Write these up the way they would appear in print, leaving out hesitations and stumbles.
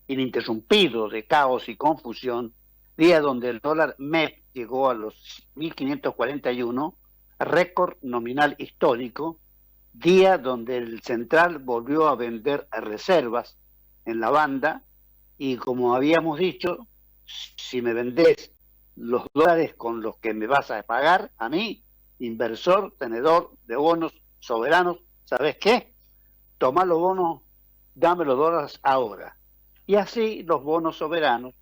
ininterrumpido de caos y confusión, día donde el dólar MEP llegó a los 1.541, récord nominal histórico, día donde el central volvió a vender reservas en la banda y como habíamos dicho, si me vendés los dólares con los que me vas a pagar a mí, inversor, tenedor de bonos soberanos, ¿sabes qué? Toma los bonos, dame los dólares ahora. Y así los bonos soberanos,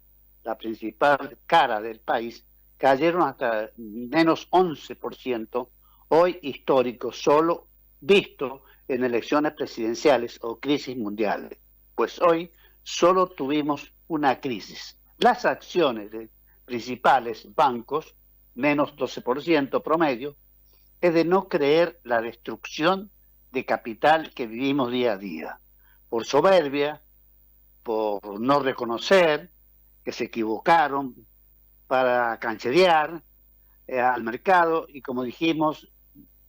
la principal cara del país, cayeron hasta menos 11%, hoy histórico, solo visto en elecciones presidenciales o crisis mundiales. Pues hoy solo tuvimos una crisis. Las acciones de principales bancos, menos 12% promedio, es de no creer la destrucción de capital que vivimos día a día. Por soberbia, por no reconocer que se equivocaron, para cancherear al mercado y como dijimos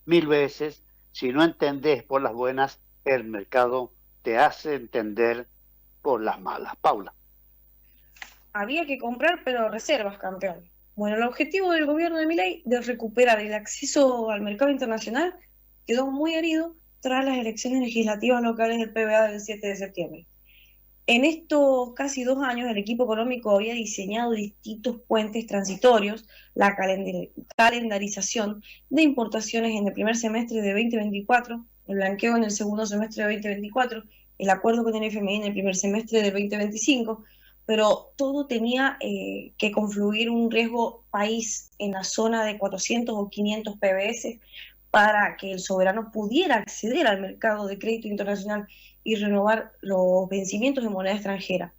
mil veces, si no entendés por las buenas, el mercado te hace entender por las malas. Paula. Había que comprar, pero reservas, campeón. Bueno, el objetivo del gobierno de Milei de recuperar el acceso al mercado internacional quedó muy herido tras las elecciones legislativas locales del PBA del 7 de septiembre. En estos casi 2 años, el equipo económico había diseñado distintos puentes transitorios, la calendarización de importaciones en el primer semestre de 2024, el blanqueo en el segundo semestre de 2024, el acuerdo con el FMI en el primer semestre de 2025, pero todo tenía que confluir un riesgo país en la zona de 400 o 500 PBS para que el soberano pudiera acceder al mercado de crédito internacional y renovar los vencimientos de moneda extranjera.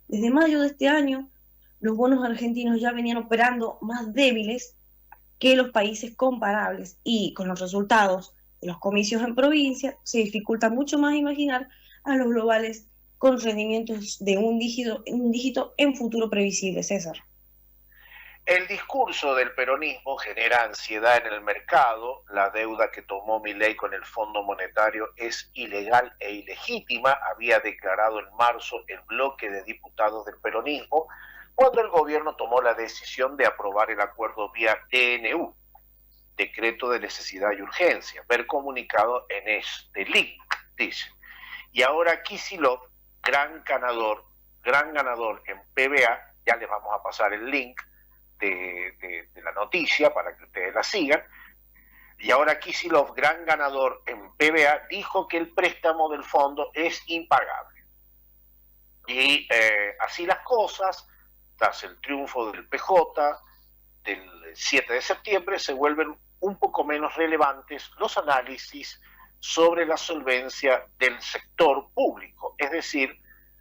Desde mayo de este año, los bonos argentinos ya venían operando más débiles que los países comparables y con los resultados de los comicios en provincia se dificulta mucho más imaginar a los globales con rendimientos de un dígito en futuro previsible, César. El discurso del peronismo genera ansiedad en el mercado. La deuda que tomó Milei con el Fondo Monetario es ilegal e ilegítima, había declarado en marzo el bloque de diputados del peronismo, cuando el gobierno tomó la decisión de aprobar el acuerdo vía DNU, Decreto de Necesidad y Urgencia. Ver comunicado en este link, dice. Y ahora Kicillof, gran ganador en PBA, ya les vamos a pasar el link de la noticia para que ustedes la sigan. Y ahora Kicillof, gran ganador en PBA, dijo que el préstamo del fondo es impagable. Y así las cosas, tras el triunfo del PJ del 7 de septiembre, se vuelven un poco menos relevantes los análisis sobre la solvencia del sector público, es decir,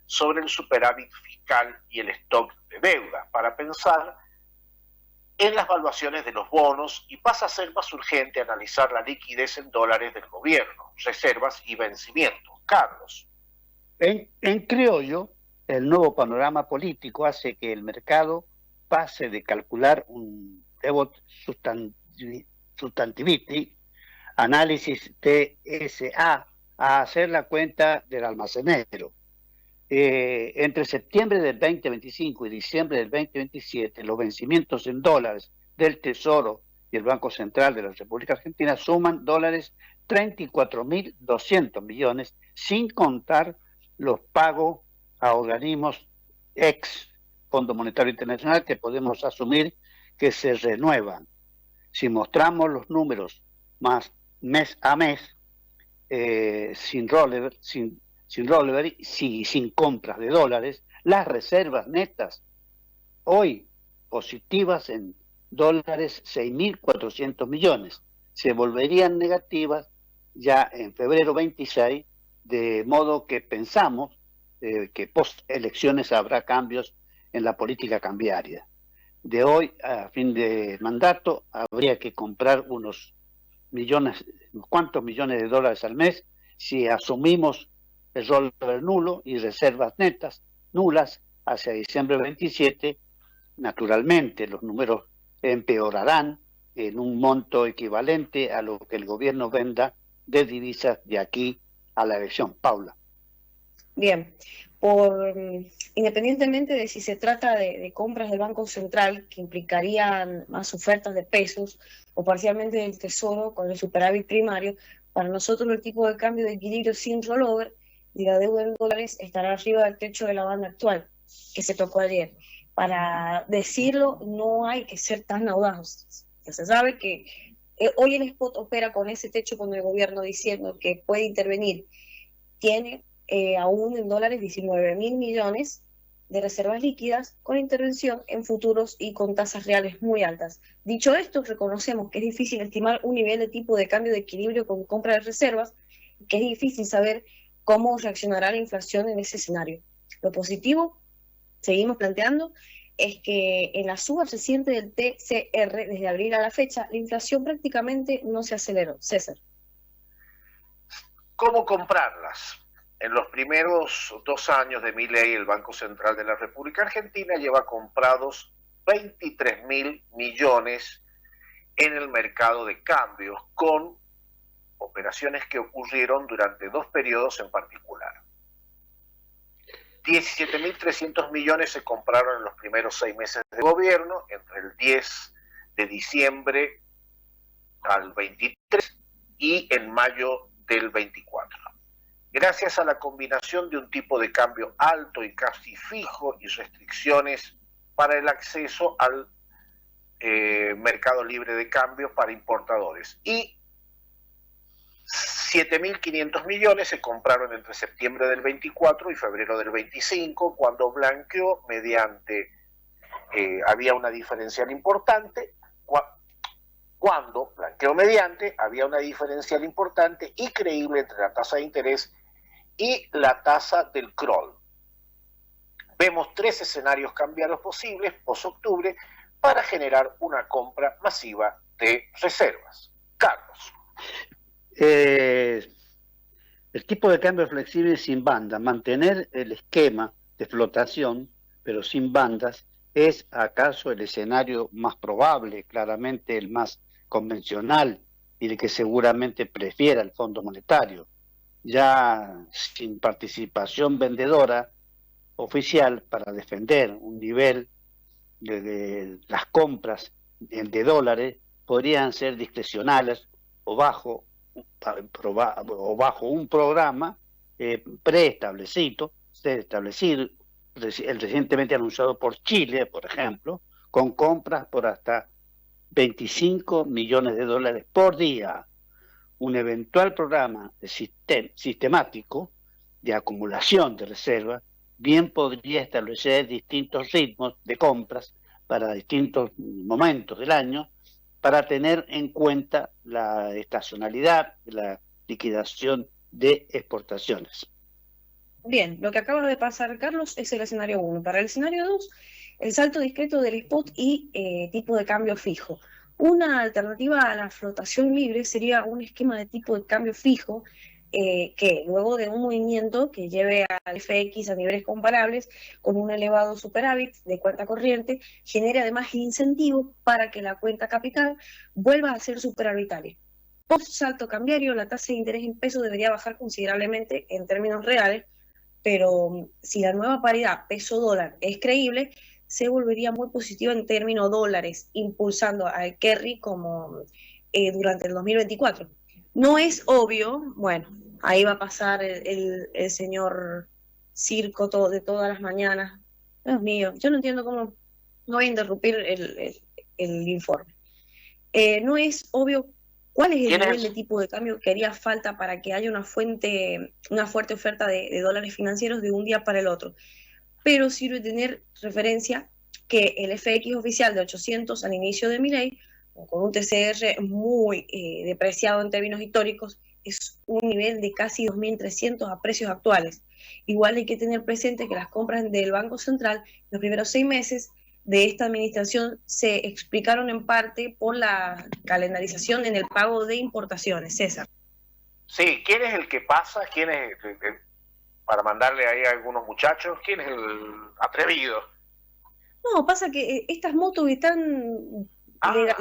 sobre el superávit fiscal y el stock de deuda, para pensar en las valuaciones de los bonos y pasa a ser más urgente analizar la liquidez en dólares del gobierno, reservas y vencimientos. Carlos. En criollo, el nuevo panorama político hace que el mercado pase de calcular un debut substantivity, análisis TSA, a hacer la cuenta del almacenero. Entre septiembre del 2025 y diciembre del 2027, los vencimientos en dólares del Tesoro y el Banco Central de la República Argentina suman dólares 34.200 millones, sin contar los pagos a organismos ex Fondo Monetario Internacional que podemos asumir que se renuevan. Si mostramos los números más mes a mes, sin rollover, sin compras de dólares, las reservas netas hoy positivas en dólares 6.400 millones, se volverían negativas ya en febrero 26, de modo que pensamos que post elecciones habrá cambios en la política cambiaria. De hoy a fin de mandato habría que comprar unos cuantos millones de dólares al mes si asumimos el rollover nulo y reservas netas nulas hacia diciembre 27. Naturalmente los números empeorarán en un monto equivalente a lo que el gobierno venda de divisas de aquí a la elección. Paula. Bien, independientemente de si se trata de compras del Banco Central, que implicarían más ofertas de pesos, o parcialmente del Tesoro con el superávit primario, para nosotros el tipo de cambio de equilibrio sin rollover y la deuda en dólares estará arriba del techo de la banda actual, que se tocó ayer. Para decirlo, no hay que ser tan audaz. Se sabe que hoy el spot opera con ese techo, con el gobierno diciendo que puede intervenir. Tiene aún en dólares 19.000 millones de reservas líquidas con intervención en futuros y con tasas reales muy altas. Dicho esto, reconocemos que es difícil estimar un nivel de tipo de cambio de equilibrio con compra de reservas, que es difícil saber cómo reaccionará la inflación en ese escenario. Lo positivo, seguimos planteando, es que en la suba reciente del TCR desde abril a la fecha, la inflación prácticamente no se aceleró. César. ¿Cómo comprarlas? En los primeros 2 años de Milei, el Banco Central de la República Argentina lleva comprados 23.000 millones en el mercado de cambios, con operaciones que ocurrieron durante 2 periodos en particular. 17.300 millones se compraron en los primeros 6 meses de gobierno, entre el 10 de diciembre al 23 y en mayo del 24. Gracias a la combinación de un tipo de cambio alto y casi fijo y restricciones para el acceso al mercado libre de cambio para importadores. Y 7.500 millones se compraron entre septiembre del 24 y febrero del 25, cuando blanqueó mediante, había una diferencial importante, había una diferencial importante y creíble entre la tasa de interés y la tasa del CROL. Vemos 3 escenarios cambiarios posibles post-octubre para generar una compra masiva de reservas. Carlos. El tipo de cambio flexible sin banda, mantener el esquema de flotación, pero sin bandas, ¿es acaso el escenario más probable, claramente el más convencional y el que seguramente prefiera el Fondo Monetario? Ya sin participación vendedora oficial para defender un nivel de las compras de dólares, podrían ser discrecionales o bajo un programa preestablecido, el recientemente anunciado por Chile, por ejemplo, con compras por hasta 25 millones de dólares por día. Un eventual programa sistemático de acumulación de reservas bien podría establecer distintos ritmos de compras para distintos momentos del año, para tener en cuenta la estacionalidad, la liquidación de exportaciones. Bien, lo que acaba de pasar, Carlos, es el escenario 1. Para el escenario 2, el salto discreto del spot y tipo de cambio fijo. Una alternativa a la flotación libre sería un esquema de tipo de cambio fijo que luego de un movimiento que lleve al FX a niveles comparables con un elevado superávit de cuenta corriente, genere además incentivo para que la cuenta capital vuelva a ser superavitaria. Post salto cambiario, la tasa de interés en pesos debería bajar considerablemente en términos reales, pero si la nueva paridad peso-dólar es creíble, se volvería muy positiva en términos dólares, impulsando al carry como durante el 2024. No es obvio, bueno, ahí va a pasar el señor Circo de todas las mañanas. Dios mío, yo no entiendo cómo, no voy a interrumpir el informe. No es obvio cuál es el nivel de tipo de cambio que haría falta para que haya una fuerte oferta de dólares financieros de un día para el otro. Pero sirve tener referencia que el FX oficial de 800 al inicio de Milei, con un TCR muy depreciado en términos históricos, es un nivel de casi 2.300 a precios actuales. Igual hay que tener presente que las compras del Banco Central los primeros 6 meses de esta administración se explicaron en parte por la calendarización en el pago de importaciones. César. Sí, ¿quién es el que pasa? ¿Quién es para mandarle ahí a algunos muchachos? ¿Quién es el atrevido? No, pasa que estas motos están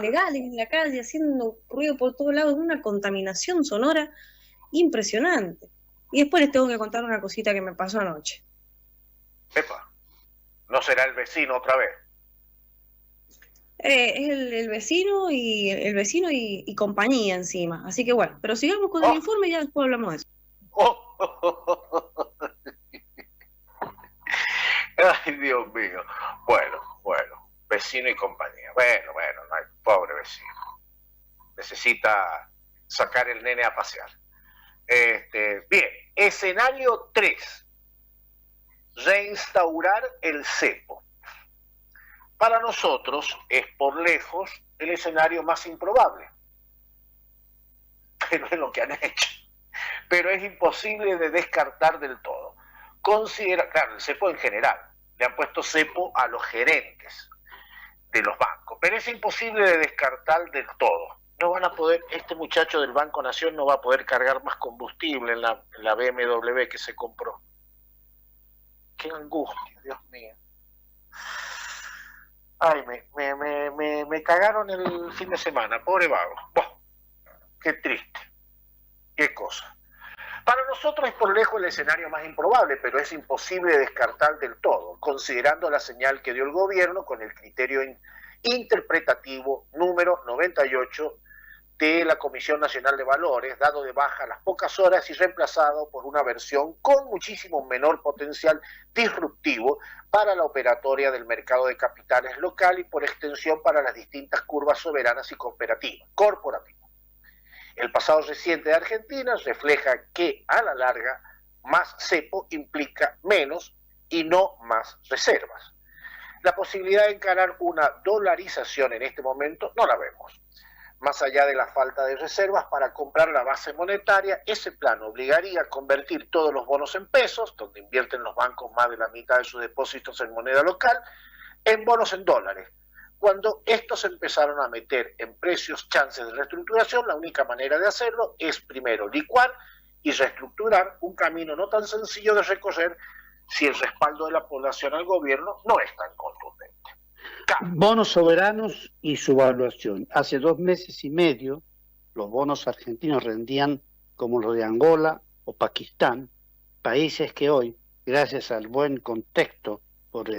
legales en la calle, haciendo ruido por todos lados, una contaminación sonora impresionante. Y después les tengo que contar una cosita que me pasó anoche. ¿No será el vecino otra vez? Es el vecino y compañía encima. Así que bueno, pero sigamos con el informe y ya después hablamos de eso. Ay, Dios mío. Bueno, vecino y compañía. Bueno, pobre vecino. Necesita sacar el nene a pasear. Bien, escenario 3. Reinstaurar el cepo. Para nosotros es por lejos el escenario más improbable. Pero es lo que han hecho. Pero es imposible de descartar del todo. Claro, el cepo en general. Le han puesto cepo a los gerentes de los bancos. Pero es imposible de descartar del todo. No van a poder, este muchacho del Banco Nación no va a poder cargar más combustible en la BMW que se compró. Qué angustia, Dios mío. Ay, me cagaron el fin de semana, pobre vago. Qué triste, qué cosa. Para nosotros es por lejos el escenario más improbable, pero es imposible descartar del todo, considerando la señal que dio el gobierno con el criterio interpretativo número 98 de la Comisión Nacional de Valores, dado de baja a las pocas horas y reemplazado por una versión con muchísimo menor potencial disruptivo para la operatoria del mercado de capitales local y por extensión para las distintas curvas soberanas y corporativas. El pasado reciente de Argentina refleja que a la larga más cepo implica menos y no más reservas. La posibilidad de encarar una dolarización en este momento no la vemos. Más allá de la falta de reservas para comprar la base monetaria, ese plan obligaría a convertir todos los bonos en pesos, donde invierten los bancos más de la mitad de sus depósitos en moneda local, en bonos en dólares. Cuando estos empezaron a meter en precios chances de reestructuración, la única manera de hacerlo es primero licuar y reestructurar, un camino no tan sencillo de recorrer si el respaldo de la población al gobierno no es tan contundente. Bonos soberanos y su valuación. Hace 2 meses y medio, los bonos argentinos rendían como los de Angola o Pakistán, países que hoy, gracias al buen contexto para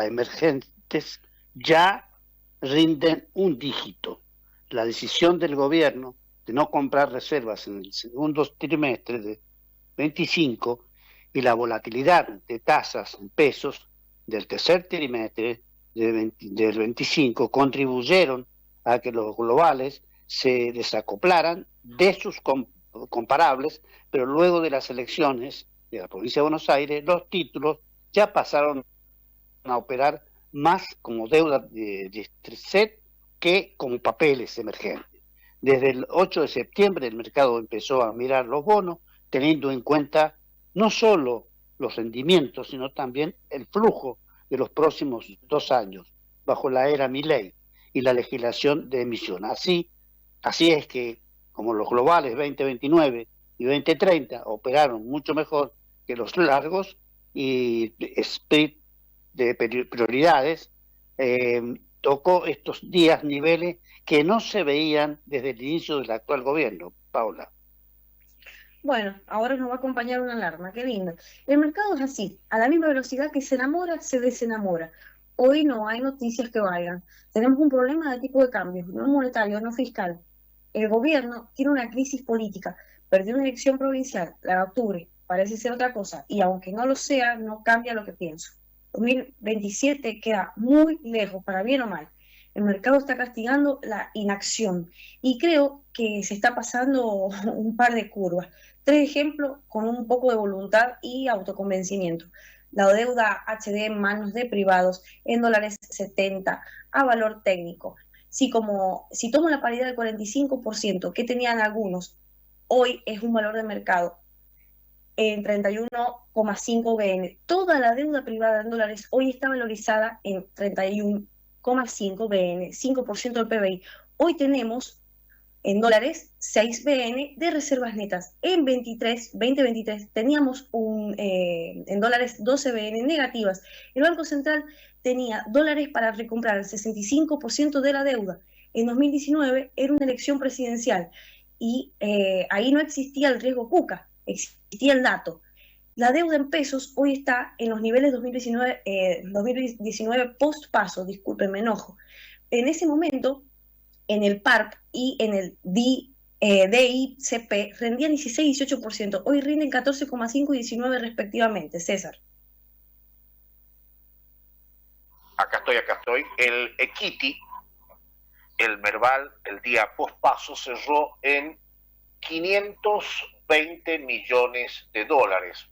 emergentes, ya rinden un dígito. La decisión del gobierno de no comprar reservas en el segundo trimestre de 25 y la volatilidad de tasas en pesos del tercer trimestre del 25 contribuyeron a que los globales se desacoplaran de sus comparables, pero luego de las elecciones de la provincia de Buenos Aires, los títulos ya pasaron a operar más como deuda de SET que como papeles emergentes. Desde el 8 de septiembre el mercado empezó a mirar los bonos, teniendo en cuenta no solo los rendimientos, sino también el flujo de los próximos 2 años, bajo la era Milei y la legislación de emisión. Así es que, como los globales 2029 y 2030 operaron mucho mejor que los largos y split de prioridades, tocó estos días niveles que no se veían desde el inicio del actual gobierno. Paula. Bueno, ahora nos va a acompañar una alarma, qué lindo. El mercado es así, a la misma velocidad que se enamora, se desenamora. Hoy no hay noticias que valgan. Tenemos un problema de tipo de cambio, no monetario, no fiscal. El gobierno tiene una crisis política, perdió una elección provincial, la de octubre, parece ser otra cosa, y aunque no lo sea, no cambia lo que pienso. 2027 queda muy lejos, para bien o mal. El mercado está castigando la inacción y creo que se está pasando un par de curvas. 3 ejemplos con un poco de voluntad y autoconvencimiento. La deuda HD en manos de privados en dólares 70 a valor técnico. Si tomo la paridad del 45% que tenían algunos, hoy es un valor de mercado en 31,5 BN. Toda la deuda privada en dólares hoy está valorizada en 31,5 BN, 5% del PBI. Hoy tenemos en dólares 6 BN de reservas netas. En 2023 teníamos en dólares 12 BN negativas. El Banco Central tenía dólares para recomprar el 65% de la deuda. En 2019 era una elección presidencial y ahí no existía el riesgo Cuca, existía el dato. La deuda en pesos hoy está en los niveles 2019 post-paso, disculpen, me enojo. En ese momento, en el PARP y en el DICP rendían 16 y 18%, hoy rinden 14,5 y 19 respectivamente. César. Acá estoy. El equity, el Merval, el día post-paso cerró en 520 millones de dólares.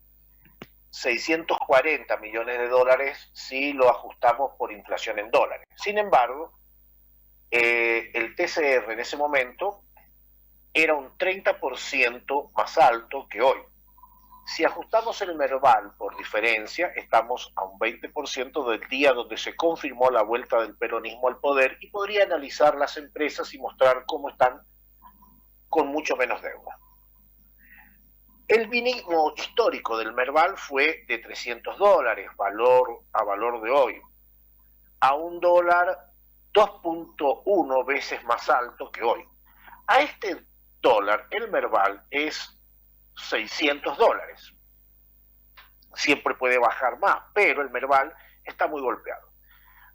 640 millones de dólares si lo ajustamos por inflación en dólares. Sin embargo, el TCR en ese momento era un 30% más alto que hoy. Si ajustamos el Merval por diferencia, estamos a un 20% del día donde se confirmó la vuelta del peronismo al poder, y podría analizar las empresas y mostrar cómo están con mucho menos deuda. El mínimo histórico del Merval fue de $300, valor de hoy, a un dólar 2.1 veces más alto que hoy. A este dólar, el Merval es $600. Siempre puede bajar más, pero el Merval está muy golpeado.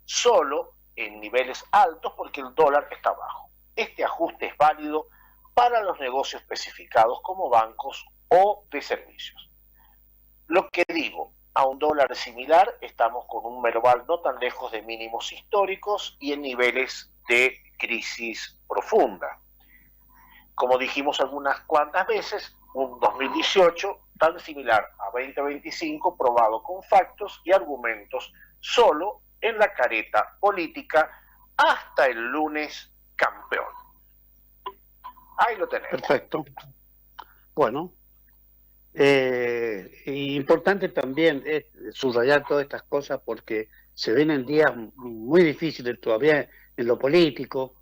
Solo en niveles altos porque el dólar está bajo. Este ajuste es válido para los negocios especificados como bancos o de servicios. Lo que digo, a un dólar similar estamos con un Merval no tan lejos de mínimos históricos y en niveles de crisis profunda. Como dijimos algunas cuantas veces, un 2018 tan similar a 2025 probado con factos y argumentos solo en la careta política hasta el lunes campeón. Ahí lo tenemos. Perfecto. Bueno, importante también es subrayar todas estas cosas porque se vienen días muy difíciles todavía en lo político.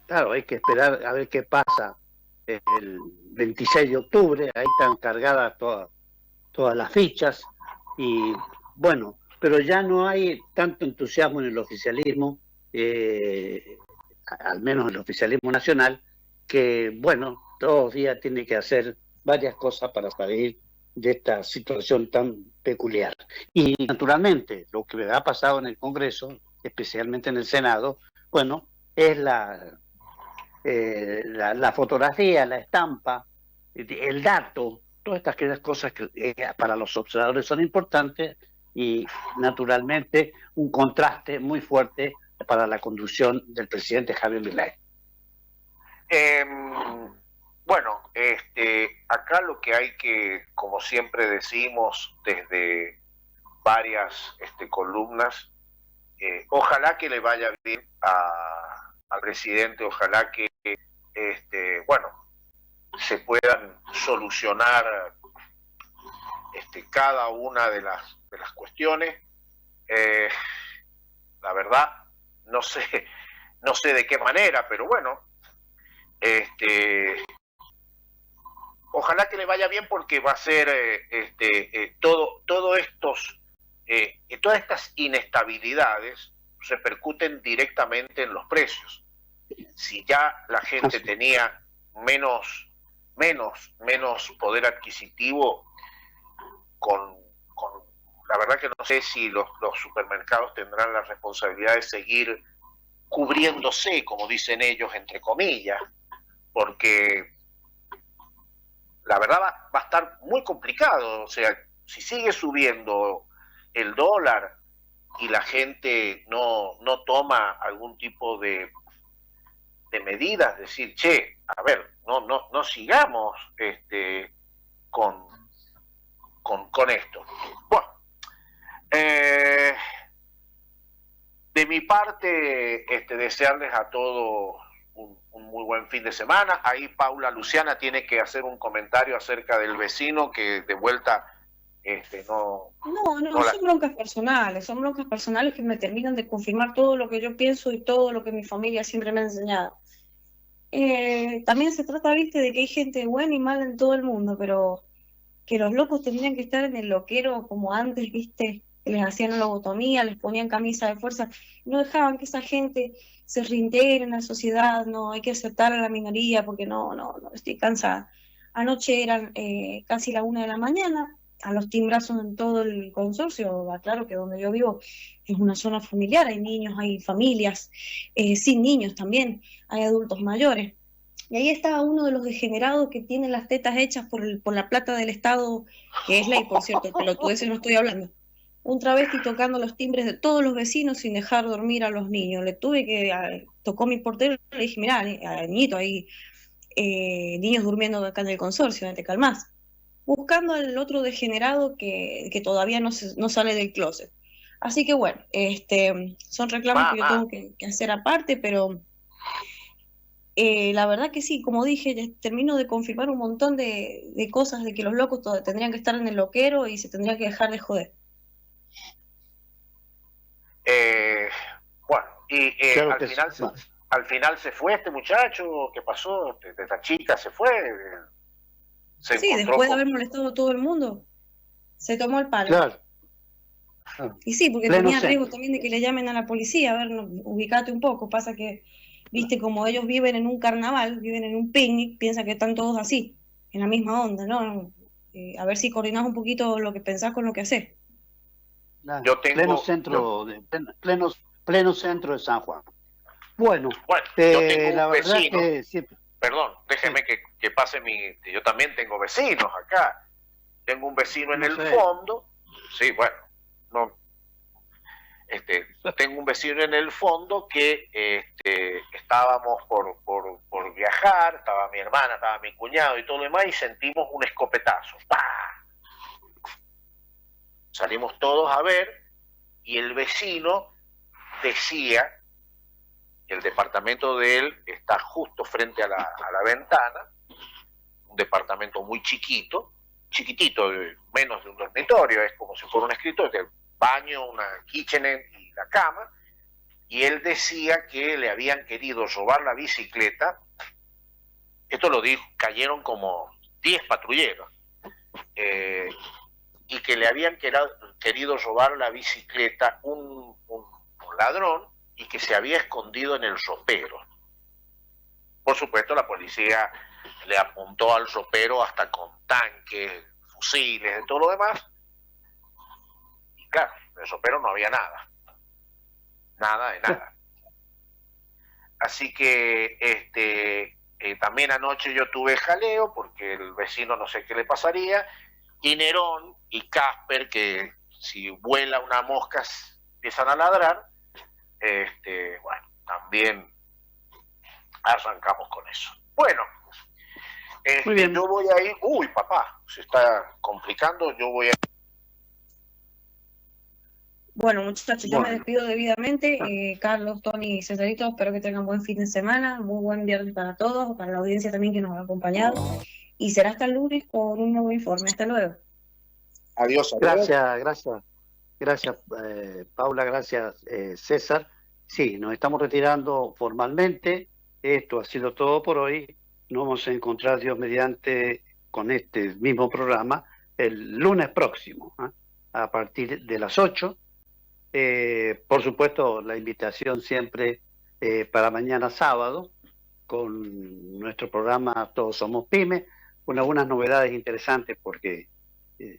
Claro, hay que esperar a ver qué pasa el 26 de octubre, ahí están cargadas todas las fichas y bueno, pero ya no hay tanto entusiasmo en el oficialismo, al menos en el oficialismo nacional, que bueno, todos los días tiene que hacer varias cosas para salir de esta situación tan peculiar. Y naturalmente, lo que ha pasado en el Congreso, especialmente en el Senado, bueno, es la fotografía, la estampa, el dato, todas estas cosas que para los observadores son importantes y naturalmente un contraste muy fuerte para la conducción del presidente Javier Milei. Bueno, acá lo que hay que, como siempre decimos desde varias columnas, ojalá que le vaya bien al presidente, ojalá que bueno, se puedan solucionar cada una de las cuestiones. La verdad, no sé de qué manera, pero bueno, ojalá que le vaya bien porque va a ser todas estas inestabilidades repercuten directamente en los precios. Si ya la gente tenía menos poder adquisitivo, con la verdad que no sé si los supermercados tendrán la responsabilidad de seguir cubriéndose, como dicen ellos, entre comillas, porque la verdad va a estar muy complicado. O sea, si sigue subiendo el dólar y la gente no toma algún tipo de medidas, decir, che, a ver, no sigamos con esto. Bueno, de mi parte, desearles a todos un muy buen fin de semana. Ahí Paula Luciana tiene que hacer un comentario acerca del vecino que de vuelta No, son broncas personales que me terminan de confirmar todo lo que yo pienso y todo lo que mi familia siempre me ha enseñado. También se trata, viste, de que hay gente buena y mala en todo el mundo, pero que los locos tendrían que estar en el loquero como antes, viste, que les hacían una lobotomía, les ponían camisa de fuerza, no dejaban que esa gente se reintegre en la sociedad. No, hay que aceptar a la minoría porque no, estoy cansada. Anoche eran casi la 1 de la mañana, a los timbrazos en todo el consorcio. Claro que donde yo vivo es una zona familiar, hay niños, hay familias, sin niños también, hay adultos mayores. Y ahí está uno de los degenerados que tiene las tetas hechas por la plata del Estado, que es ley, por cierto, el pelotudo ese no estoy hablando. Un travesti tocando los timbres de todos los vecinos sin dejar dormir a los niños. Le tuve que, tocó mi portero, le dije, mirá, niñito, ahí niños durmiendo acá en el consorcio, te calmás. Buscando al otro degenerado que todavía no sale del closet. Así que bueno, son reclamos que yo tengo que hacer aparte, pero la verdad que sí, como dije, termino de confirmar un montón de cosas de que los locos tendrían que estar en el loquero y se tendría que dejar de joder. Bueno, y Claro al que final sí. al final se fue este muchacho, ¿qué pasó? Esta chica se fue, se Sí, encontró después de con... haber molestado a todo el mundo, se tomó el palo. Claro. Y sí, porque Pleno tenía riesgo centro. también de que le llamen a la policía. A ver, no, ubicate un poco. Pasa que, viste, como ellos viven en un carnaval, viven en un picnic, piensan que están todos así, en la misma onda, ¿no? A ver si coordinás un poquito lo que pensás con lo que hacés. Yo Pleno tengo, centro, pleno centro de San Juan. Bueno, yo tengo la un verdad vecino, que siempre. perdón, déjeme Sí. que pase yo también tengo vecinos acá. Tengo un vecino en No el sé. fondo, sí, bueno, no, tengo un vecino en el fondo que estábamos por viajar, estaba mi hermana, estaba mi cuñado y todo lo demás, y sentimos un escopetazo. ¡Pah! Salimos todos a ver y el vecino decía que el departamento de él está justo frente a la ventana, un departamento muy chiquito, chiquitito, menos de un dormitorio, es como si fuera un escritorio, el baño, una kitchenette y la cama, y él decía que le habían querido robar la bicicleta. Esto lo dijo, cayeron como 10 patrulleros, y que le habían querido robar la bicicleta un ladrón y que se había escondido en el ropero. Por supuesto, la policía le apuntó al ropero hasta con tanques, fusiles, de todo lo demás. Y claro, en el ropero no había nada. Nada de nada. Así que también anoche yo tuve jaleo porque el vecino no sé qué le pasaría. Y Nerón y Casper, que si vuela una mosca empiezan a ladrar, bueno, también arrancamos con eso. Bueno, Muy bien. yo voy a ir, uy papá, se está complicando, yo voy a... Bueno, muchachos, yo me despido debidamente. Carlos, Tony y Cesarito, espero que tengan buen fin de semana, muy buen viernes para todos, para la audiencia también que nos ha acompañado. Y será hasta el lunes con un nuevo informe. Hasta luego. Adiós. Gracias, Paula, gracias, César. Sí, nos estamos retirando formalmente. Esto ha sido todo por hoy. Nos vamos a encontrar, Dios mediante, con este mismo programa el lunes próximo, a partir de las 8. Por supuesto, la invitación siempre para mañana sábado con nuestro programa Todos Somos Pyme, con algunas novedades interesantes porque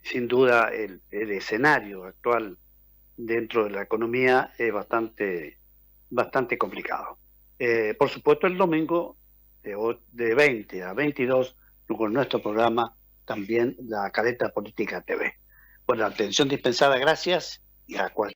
sin duda el escenario actual dentro de la economía es bastante complicado. Por supuesto, el domingo de 20 a 22 con nuestro programa también la Caleta Política TV. Por la atención dispensada, gracias y a cualquier